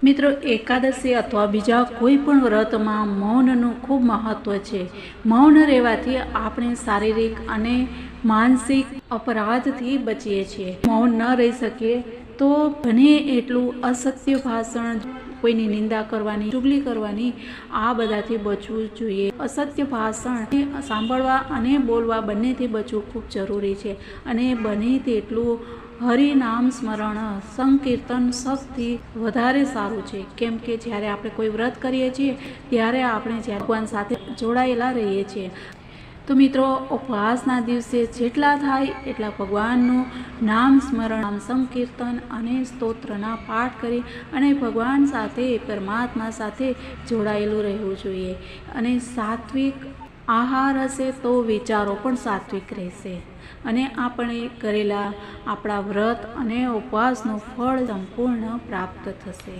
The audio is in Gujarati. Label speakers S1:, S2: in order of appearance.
S1: મિત્રો, એકાદશી અથવા બીજા કોઈ પણ વ્રતમાં મૌનનું ખૂબ મહત્ત્વ છે. મૌન રહેવાથી આપણે શારીરિક અને માનસિક અપરાધથી બચીએ છીએ. મૌન ન રહી શકીએ તો બને એટલું અસત્ય ભાષણ, કોઈની નિંદા કરવાની, ચુગલી કરવાની, આ બધાથી બચવું જોઈએ. અસત્ય ભાષણ સાંભળવા અને બોલવા બંનેથી બચવું ખૂબ જરૂરી છે. અને બને તેટલું હરિનામ સ્મરણ, સંકીર્તન સૌથી વધારે સારું છે. કેમ કે જ્યારે આપણે કોઈ વ્રત કરીએ છીએ ત્યારે આપણે ભગવાન સાથે જોડાયેલા રહીએ છીએ. તો મિત્રો, ઉપવાસના દિવસે જેટલા થાય એટલા ભગવાનનું નામ સ્મરણ, નામ સંકીર્તન અને સ્તોત્રના પાઠ કરી અને ભગવાન સાથે, પરમાત્મા સાથે જોડાયેલું રહેવું જોઈએ. અને સાત્વિક આહાર હશે તો વિચારો પણ સાત્વિક રહેશે અને આપણે કરેલા આપણા વ્રત અને ઉપવાસનું ફળ સંપૂર્ણ પ્રાપ્ત થશે.